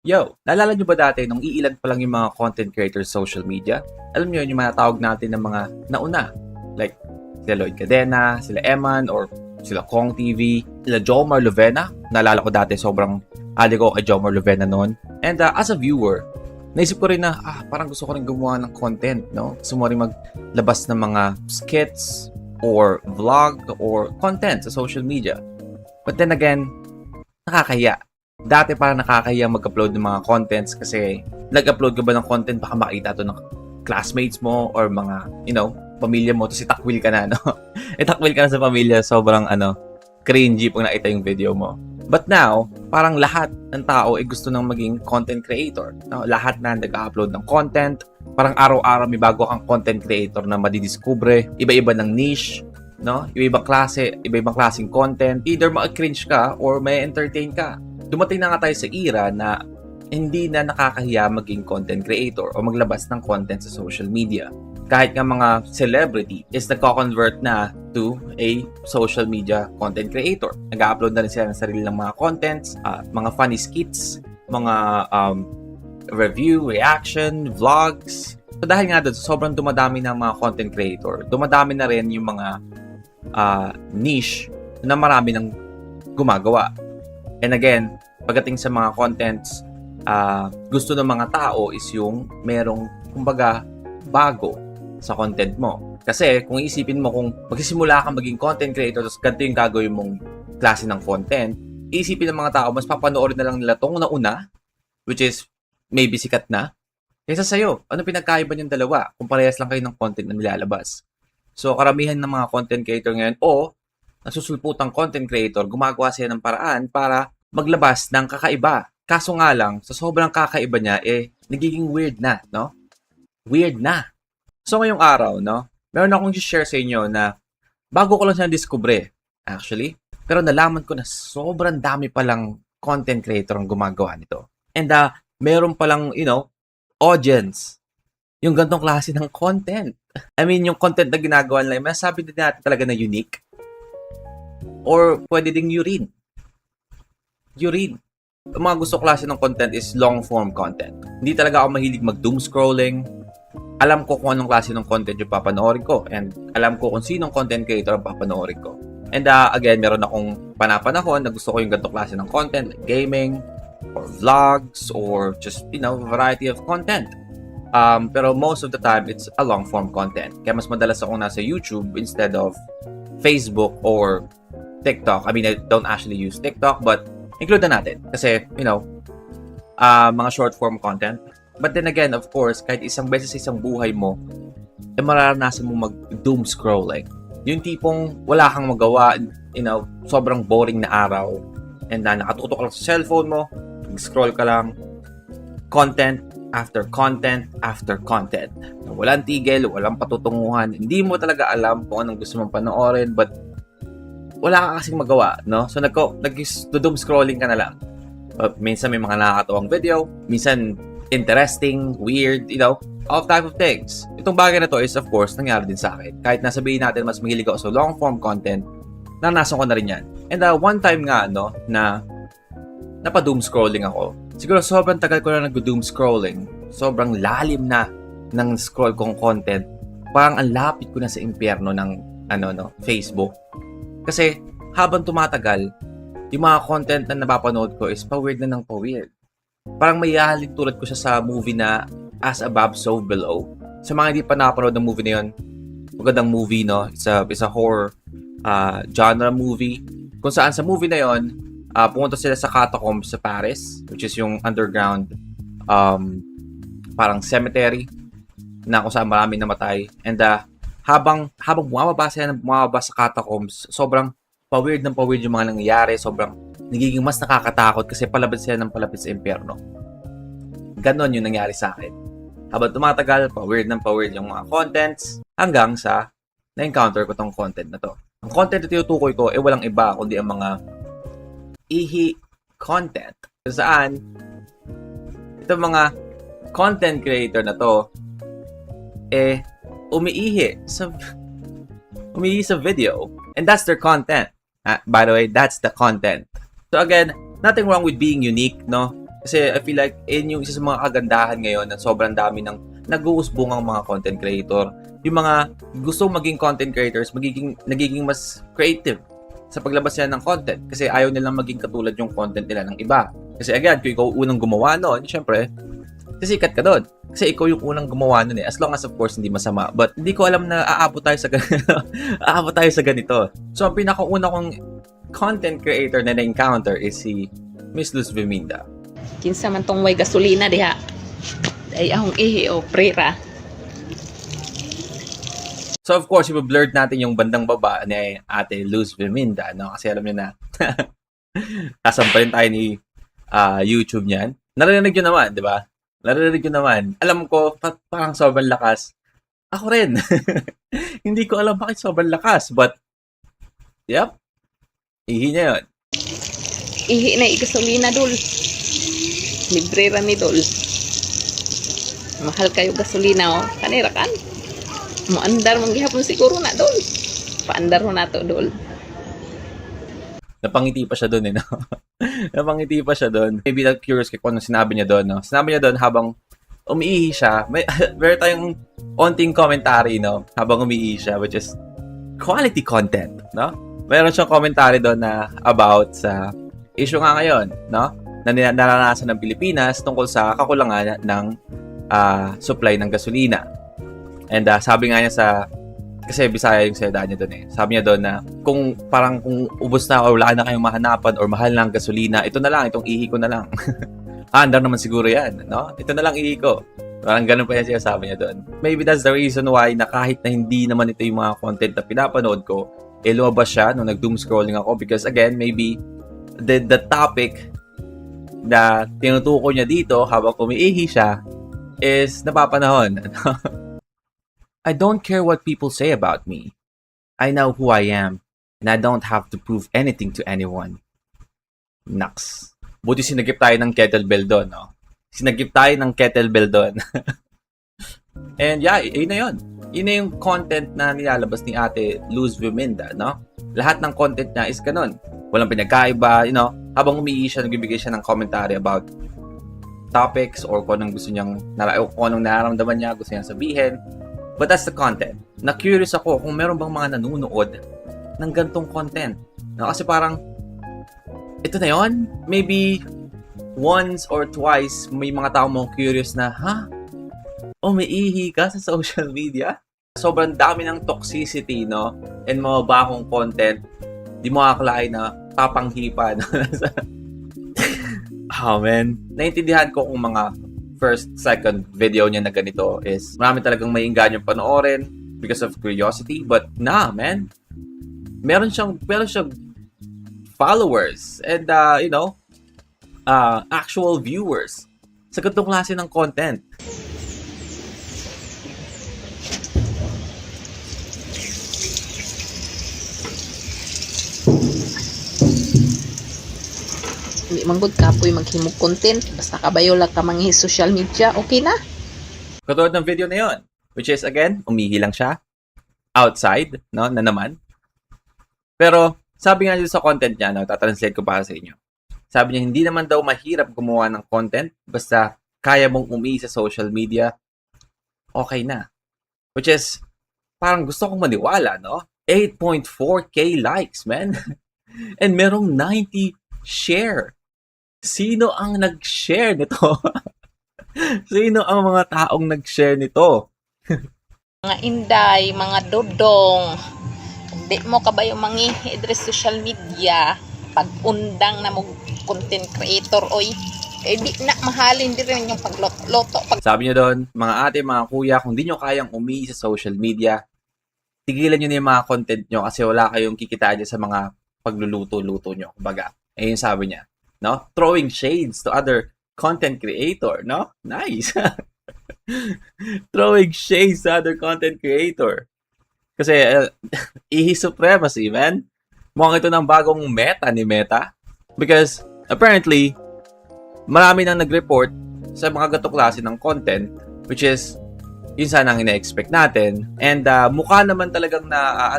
Yo, naalala nyo ba dati nung iilan pa lang yung mga content creators sa social media? Alam nyo yun, yung mga tawag natin ng mga nauna. Like, sila Lloyd Cadena, sila Eman, or sila Kong TV, sila Jomar Lovena. Naalala ko dati, sobrang ali ko kay Jomar Lovena noon. And as a viewer, naisip ko rin na, parang gusto ko rin gumawa ng content, no? Gusto mo rin maglabas ng mga skits, or vlog, or content sa social media. But then again, nakakahiya. Dati parang nakakahiya mag-upload ng mga contents kasi nag-upload ka ba ng content baka makita to ng classmates mo or mga, pamilya mo, tapos itakwil ka na, no? Itakwil ka na sa pamilya, sobrang, cringy pag nakita yung video mo. But now, parang lahat ng tao ay gusto nang maging content creator. No? Lahat na nag-upload ng content, parang araw-araw may bago kang content creator na madidiskubre, iba-iba ng niche, no? Iba-ibang klase, iba-ibang klaseng content. Either ma-cringe ka or may entertain ka. Dumating na nga tayo sa era na hindi na nakakahiya maging content creator o maglabas ng content sa social media. Kahit nga mga celebrity is nagko-convert na to a social media content creator. Nag-upload na rin sila ng sarili ng mga contents, mga funny skits, mga review, reaction, vlogs. So dahil nga doon, sobrang dumadami ng mga content creator, dumadami na rin yung mga niche na marami ng gumagawa. And again, pagdating sa mga contents, gusto ng mga tao is yung merong, kumbaga, bago sa content mo. Kasi kung isipin mo kung magsisimula kang maging content creator tapos ganito yung gagawin mong klase ng content, isipin ng mga tao, mas papanoorin na lang nila tong nauna, which is maybe sikat na, kaysa sa'yo. Ano pinagkaiba niyong dalawa kung parehas lang kayo ng content na nilalabas? So, karamihan ng mga content creator ngayon o nasusulputang content creator, gumagawa siya ng paraan para maglabas ng kakaiba. Kaso nga lang, sa sobrang kakaiba niya, nagiging weird na, no? Weird na. So, ngayong araw, no? Meron akong share sa inyo na bago ko lang siya na-discover, actually. Pero nalaman ko na sobrang dami palang content creator ang gumagawa nito. And meron palang, audience. Yung gantong klase ng content. I mean, yung content na ginagawa nila, masasabi din natin talaga na unique. Or pwede ding urine. Ang mga gusto klase ng content is long form content. Hindi talaga ako mahilig mag-doom scrolling. Alam ko kung anong klase ng content yung papanoorin ko. And alam ko kung sinong content creator ang papanoorin ko. And again, meron akong panapanahon na gusto ko yung ganitong klase ng content like gaming, or vlogs, or just, variety of content. Pero most of the time, it's a long form content. Kaya mas madalas akong nasa YouTube instead of Facebook or TikTok. I mean, I don't actually use TikTok, but include na natin. Kasi, mga short form content. But then again, of course, kahit isang beses sa isang buhay mo, mararanasan mo mag-doom scrolling. Yung tipong wala kang magawa, sobrang boring na araw. And nakatutok lang sa cellphone mo, scroll ka lang, content after content after content. Walang tigil, walang patutunguhan. Hindi mo talaga alam kung anong gusto mong panoorin, but wala ka kasing magawa, no? So, nag-doom scrolling ka na lang. Minsan may mga nakakatawang video, minsan interesting, weird, all type of things. Itong bagay na to is, of course, nangyari din sa akin. Kahit nasabihin natin mas mahilig ako sa long-form content, naranasan ko na rin yan. And one time nga, na napa-doom scrolling ako. Siguro sobrang tagal ko na nag-doom scrolling. Sobrang lalim na ng scroll kong content. Parang ang lapit ko na sa impyerno ng, Facebook. Kasi, habang tumatagal, yung mga content na napapanood ko is pa-weird na ng pa-weird. Parang may hahalin tulad ko siya sa movie na As Above, So Below. Sa mga hindi pa nakapanood ng movie na yun, magandang movie, no? It's a horror genre movie. Kung saan sa movie na yun, pumunta sila sa catacombs sa Paris, which is yung underground parang cemetery na kung saan maraming namatay. And habang bumababa sa catacombs, sobrang pa-weird yung mga nangyayari. Sobrang nagiging mas nakakatakot kasi palapit sila ng palapit sa impyerno. Ganon yung nangyari sa akin. Habang tumatagal, pa-weird yung mga contents hanggang sa na-encounter ko tong content na to. Ang content na tinutukoy ko walang iba kundi ang mga ihi content. Saan itong mga content creator na to umiihi sa video. And that's their content. By the way, that's the content. So again, nothing wrong with being unique, no? Kasi I feel like yun yung isa sa mga kagandahan ngayon na sobrang dami ng nag-uusbong ang mga content creator. Yung mga gusto maging content creators, nagiging mas creative sa paglabas nila ng content kasi ayaw nilang maging katulad yung content nila ng iba. Kasi again, kung ikaw unang gumawa noon, syempre, sisikat ka doon. Kasi ikaw yung unang gumawa nun eh. As long as of course hindi masama. But hindi ko alam na aabot tayo sa ganito. Aabot tayo sa ganito. So ang pinakauna kong content creator na na-encounter is si Miss Luz Viminda. Kinsa man tong way gasolina diha. Ay ahong ihi o prera. So of course, i-blurred natin yung bandang baba ni Ate Luz Viminda, no? Kasi alam niyo na, kasampalin tayo ni YouTube niyan. Narinig nyo naman, di ba? Narinig nyo naman. Alam ko, parang sobrang lakas. Ako rin. Hindi ko alam bakit sobrang lakas, but, yep, ihi niya yun. Ihi na gasolina dol. Libre ra ni dol. Mahal kayo gasolina oh. Kanira kan. Moandar mong gihapon siguro na dol. Paandar mo na to dol. Napangiti pa siya doon eh, no? Napangiti pa siya doon. Maybe not curious kung ano sinabi niya doon, no? Sinabi niya doon habang umiihi siya. Meron tayong onting commentary, no? Habang umiihi siya, which is quality content, no? Meron siyang commentary doon na about sa issue nga ngayon, no? Na naranasan ng Pilipinas tungkol sa kakulangan ng supply ng gasolina. And sabi nga niya kasi Bisaya yung salita niya doon eh. Sabi niya doon na kung ubos na o wala na kayong mahanapan or mahal na ang gasolina, ito na lang, itong ihi ko na lang. Andar naman siguro yan, no? Ito na lang ihi ko. Parang ganun pa yan siya sabi niya doon. Maybe that's the reason why na kahit na hindi naman ito yung mga content na pinapanood ko, lumabas siya nung nag-doom scrolling ako because again, maybe the topic na tinutukoy niya dito habang umiihi siya is napapanahon. I don't care what people say about me. I know who I am, and I don't have to prove anything to anyone. Naks. Buti sinagip tayo ng kettlebell doon, no? Sinagip tayo ng kettlebell doon. And yeah, yun na yun. Yun na yung content na nilalabas ni Ate Luz Viminda, no? Lahat ng content niya is ganun. Walang pinagkaiba, you know? Habang umiihi siya, nagbibigay siya ng commentary about topics or kung anong gusto niyang, kung anong nararamdaman niya, gusto niyang sabihin. But that's the content. Na-curious ako kung meron bang mga nanonood ng gantong content. No? Kasi parang, ito na yun. Maybe once or twice, may mga tao mo curious na, umiihi ka sa social media? Sobrang dami ng toxicity, no? And mga bakong content. Di mo akalain na papanghipa. No? Oh, man. Naintindihan ko kung mga first, second video niya na ganito is marami talagang may ingganyong panoorin because of curiosity. But man. Meron siyang followers and, actual viewers sa ganitong klase ng content. Hindi manggod kapoy maghimog content. Basta kabayo lang ka mangi social media, okay na? Katulad ng video na yon, which is again, umihi lang siya outside, no, na naman. Pero sabi nga dito sa content niya, no, tatranslate ko para sa inyo. Sabi niya, hindi naman daw mahirap gumawa ng content basta kaya mong umihi sa social media, okay na. Which is, parang gusto kong maniwala, no? 8.4K likes, man. And merong 90 share. Sino ang nag-share nito? Sino ang mga taong nag-share nito? Mga inday, mga dodong. Di mo kabayo mangihi sa social media. Pag-undang na mo content creator, oy. Eh di na mahalin din rin yung pagloto. Sabi niyo doon, mga ate, mga kuya, kung di nyo kayang umihi sa social media, tigilan nyo na yung mga content nyo kasi wala kayong kikitaan dyan sa mga pagluluto-luto nyo. Kumbaga, ayun sabi niya. No? Throwing shades to other content creator, no? Nice. Throwing shades to other content creator. Kasi, ihi supremacy, man. Mukhang ito ng bagong meta ni Meta. Because, apparently, marami nang nag-report sa mga ganitong klase ng content, which is, yun sana ang ina-expect natin. And, mukha naman talagang na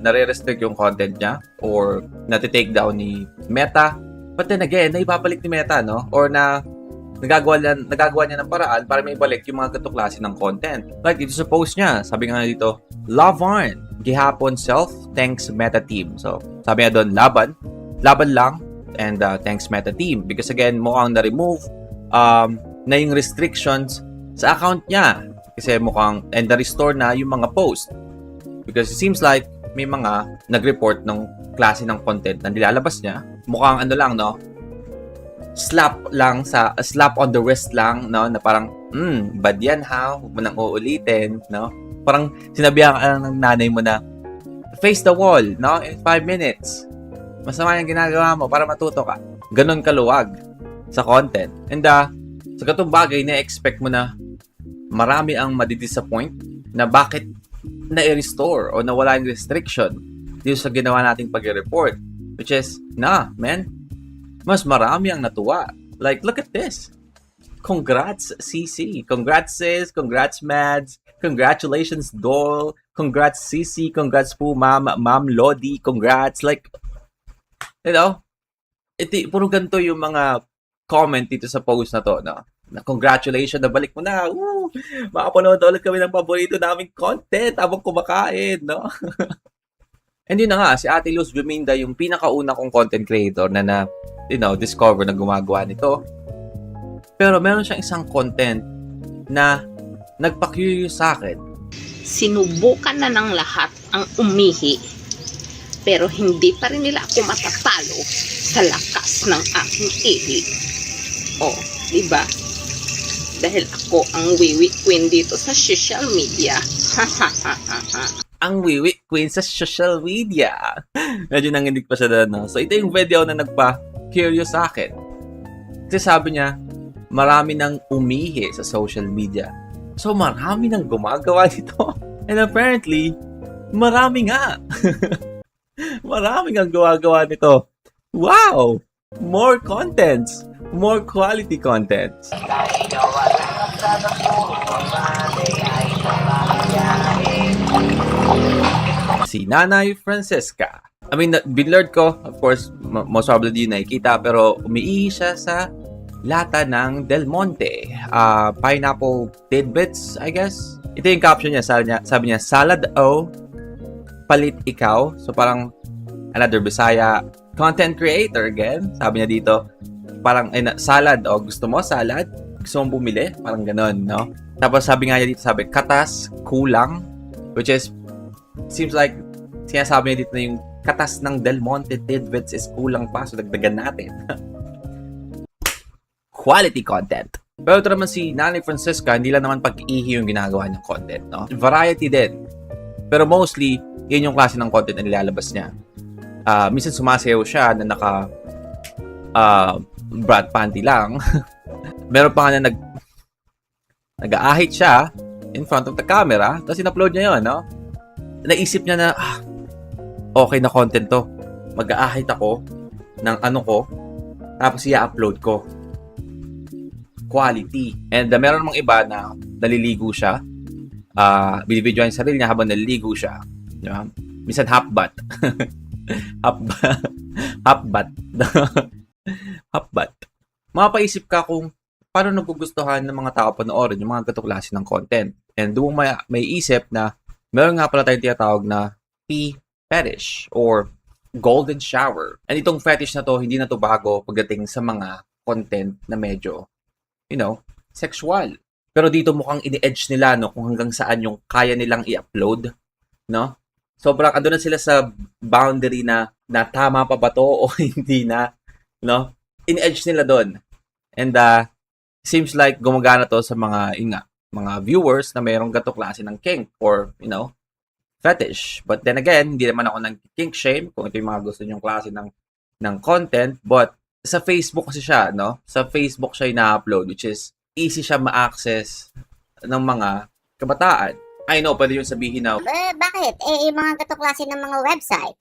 nare-restrict yung content niya or nati-take down ni Meta But then again, naibabalik ni Meta, no? Or na nagagawa niya ng paraan para may balik yung mga ganitong klase ng content. Like, dito sa post niya, sabi nga dito, love on, gihapon self, thanks Meta team. So, sabi nga doon, laban lang, and thanks Meta team. Because again, mukhang na-remove na yung restrictions sa account niya. Kasi mukhang, and na-restore na yung mga post. Because it seems like may mga nag-report ng klase ng content na nilalabas niya. Mukhang ano lang, no? Slap on the wrist lang, no? Na parang, bad yan ha? Huwag mo nang uulitin, no? Parang sinabihan ka ng nanay mo na, face the wall, no? In 5 minutes. Masama yung ginagawa mo para matuto ka. Ganon kaluwag sa content. And sa ganitong bagay, na-expect mo na marami ang madidisappoint na bakit na-restore o nawala yung restriction dito sa ginawa nating pag-report. Which is, mas marami ang natuwa. Like, look at this. Congrats, CC. Congrats, sis. Congrats, Mads. Congratulations, Dole. Congrats, CC. Congrats po, Ma'am Lodi. Congrats. Like, you know, puro ganito yung mga comment dito sa post na to, no? Na congratulations, nabalik mo na. Woo! Makapanood ulit kami ng paborito naming content habang kumakain, no? And yun na nga, si Ate Luz Biminda yung pinakauna kong content creator na discover na gumagawa nito. Pero meron siyang isang content na nagpa-curious sa akin. Sinubukan na ng lahat ang umihi, pero hindi pa rin nila ako matatalo sa lakas ng aking ihi. Oh, diba? Dahil ako ang wiwi queen dito sa social media. Ang wiwi queen sa social media. Medyo nanginig pa siya doon, no? So, ito yung video na nagpa-curious sa akin. Kasi sabi niya, marami nang umihi sa social media. So, marami nang gumagawa nito. And apparently, marami nga. Marami nang gumagawa nito. Wow! More contents. More quality contents. Si Nanay Francesca. I mean, binlurred ko, of course, most probably di nakikita, pero umiihi siya sa lata ng Del Monte. Pineapple tidbits, I guess. Ito yung caption niya. Sabi niya, salad o palit ikaw. So parang another Bisaya content creator again. Sabi niya dito, parang salad o gusto mo salad? Gusto mong bumili? Parang ganon, no? Tapos sabi nga niya dito, katas, kulang. Which is, seems like, sinasabi niya dito na yung katas ng Del Monte tidbits is kulang pa. So dagdagan natin. Quality content. Pero ito naman si Nanay Francesca, hindi lang naman pag-ihi yung ginagawa niyang content, no? Variety din. Pero mostly, yun yung klase ng content na nilalabas niya. Minsan sumasayaw siya na naka brat panty lang. Meron pa nga na nag-aahit siya in front of the camera, tapos in-upload niya yun, no? Naisip niya na, okay na content to. Mag-aahit ako ng ano ko, tapos i-upload ko. Quality. And meron namang iba na naliligo siya. Binibidyoan yung sarili niya habang naliligo siya. Diba? Minsan half-butt. Half-butt. Half-butt. Mapaisip ka kung paano nagugustuhan ng mga tao panoorin yung mga ganitong klase ng content. And doon may isip na meron nga pala tayong tinatawag na pee fetish or golden shower. And itong fetish na to, hindi na to bago pagdating sa mga content na medyo sexual. Pero dito mukhang ini-edge nila, no, kung hanggang saan yung kaya nilang i-upload, no? Sobrang ando na sila sa boundary na tama pa ba to o hindi na, no? In-edge nila doon. And seems like gumagana to sa mga viewers na mayroong gato klase ng kink or, fetish. But then again, hindi naman ako nag-kink shame kung ito yung mga gusto nyong klase ng content, but sa Facebook kasi siya, no? Sa Facebook siya ina-upload, which is easy siya ma-access ng mga kabataan. I know, pwede yung sabihin na, bakit? Yung mga gato klase ng mga website.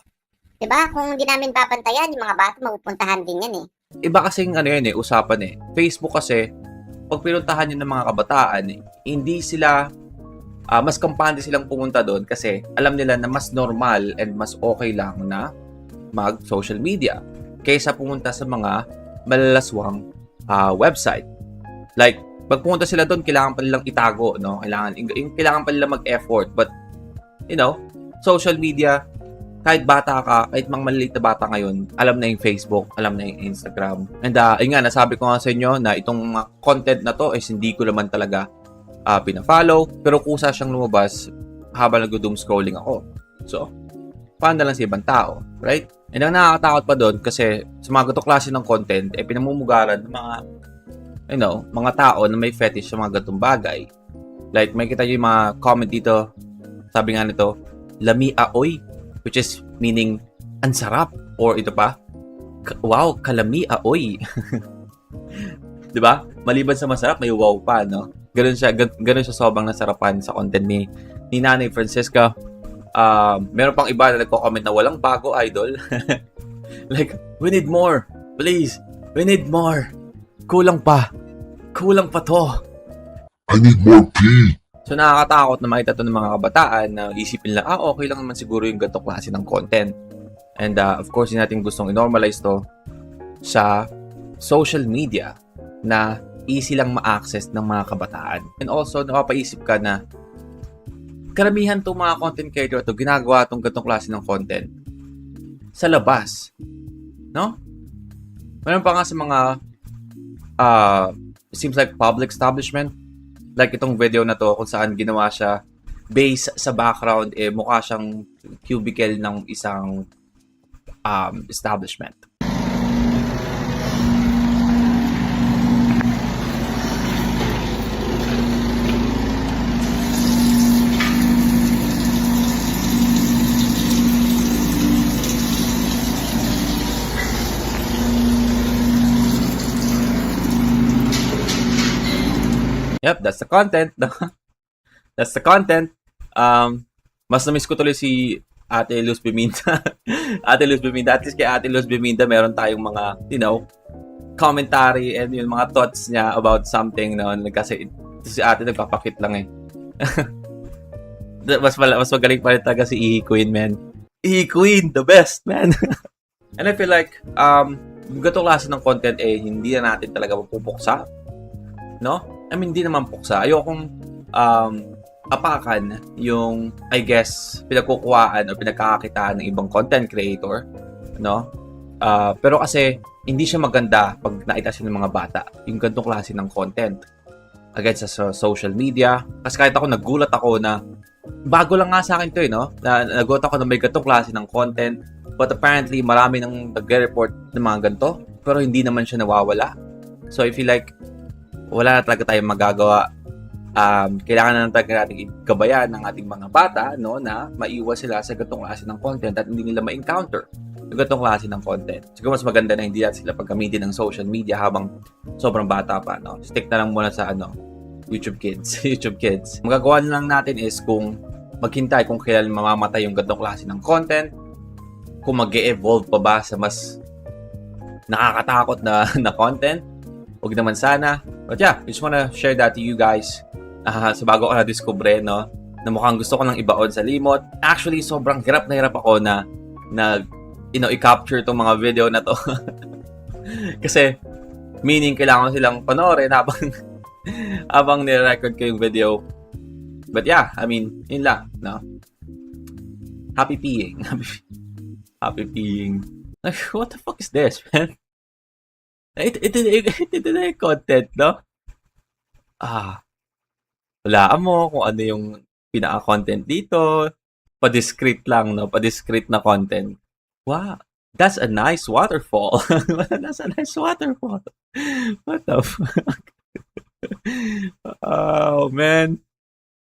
Diba? Kung hindi namin papantayan, yung mga bata mapupuntahan din yan eh. Iba kasing usapan Facebook kasi, pag pinuntahan yun ng mga kabataan, hindi sila, mas kampante silang pumunta doon kasi alam nila na mas normal and mas okay lang na mag-social media. kaysa pumunta sa mga malalaswang website. Like, pag pumunta sila doon, kailangan pa nilang itago, no? Kailangan pa nilang mag-effort. But, social media, kahit bata ka, kahit mga maliliit na bata ngayon, alam na yung Facebook, alam na yung Instagram. And, yun nga, nasabi ko nga sa inyo na itong content na to is hindi ko naman talaga pina-follow. Pero kusa siyang lumabas habang nag-doom scrolling ako. So, paano na lang sa ibang tao, right? And ang nakakatakot pa doon kasi sa mga ganitong klase ng content, pinamumugaran ng mga, mga tao na may fetish sa mga ganitong bagay. Like, may kita yung mga comment dito, sabi nga nito, lami aoy, which is meaning, ang sarap. Or ito pa, wow, kalami aoy. Diba? Maliban sa masarap, may wow pa, no? Ganun siya sobrang nasarapan sa content ni Nanay Francesca. Meron pang iba na nagko-comment na walang bago, idol. Like, we need more. Please, we need more. Kulang pa to. I need more pee. So, nakakatakot na makita ito ng mga kabataan na isipin lang, okay lang naman siguro yung ganitong klase ng content. And, of course, hindi natin gustong i-normalize to sa social media na easy lang ma-access ng mga kabataan. And also, napapaisip ka na karamihan itong mga content creator ito, ginagawa itong ganitong klase ng content sa labas. No? Meron pa nga sa mga seems like public establishment. Like itong video na to kung saan ginawa siya base sa background, mukha siyang cubicle ng isang establishment. Yep, that's the content. That's the content. Mas na-miss ko tuloy si Ate Luz Biminda. Ate Luz Biminda. At least kay Ate Luz Biminda, meron tayong mga, commentary and yung mga thoughts niya about something. No? Kasi si Ate nagpapakit lang eh. mas magaling pa rin talaga si Ihi Queen, man. Ihi Queen, the best, man. And I feel like, ganitong klase ng content hindi na natin talaga mapupuksa. No? I mean, hindi naman puksa. Ayokong apakan yung, I guess, pinagkukuhaan o pinagkakakitaan ng ibang content creator. No? Pero kasi, hindi siya maganda pag nakita siya ng mga bata. Yung ganitong klase ng content. Again, sa social media. Kasi kahit ako, nagulat ako na bago lang nga sa akin to no? Nagulat ako na may ganitong klase ng content. But apparently, marami nang nag-report ng mga ganito. Pero hindi naman siya nawawala. So, I feel like, wala na talaga tayong magagawa. Kailangan na talaga natin gabayan ng ating mga bata, no, na maiwas sila sa ganitong klase ng content at hindi nila ma-encounter yung ganitong klase ng content. Siguro mas maganda na hindi natin sila paggamitin ng social media habang sobrang bata pa, no. Stick na lang muna sa YouTube Kids. YouTube Kids. Magagawa na lang natin is kung maghintay kung kailan mamamatay yung ganitong klase ng content, kung mag-e-evolve pa ba sa mas nakakatakot na content. Huwag naman sana. But yeah, I just wanna share that to you guys. Sa bago ko na-discover, no, na mukhang gusto ko nang ibaon sa limot. Actually, sobrang hirap na hirap ako na i-capture itong mga video na to. Kasi, meaning, kailangan silang panoorin habang nire-record ko yung video. But yeah, I mean, yun lang, no? Happy peeing. Happy peeing. Like, what the fuck is this, man? Ito na yung content, no? Walaan mo kung ano yung pinaka-content dito. Pa-discrete lang, no? Pa-discrete na content. Wow, that's a nice waterfall. That's a nice waterfall. What the fuck? Oh, man.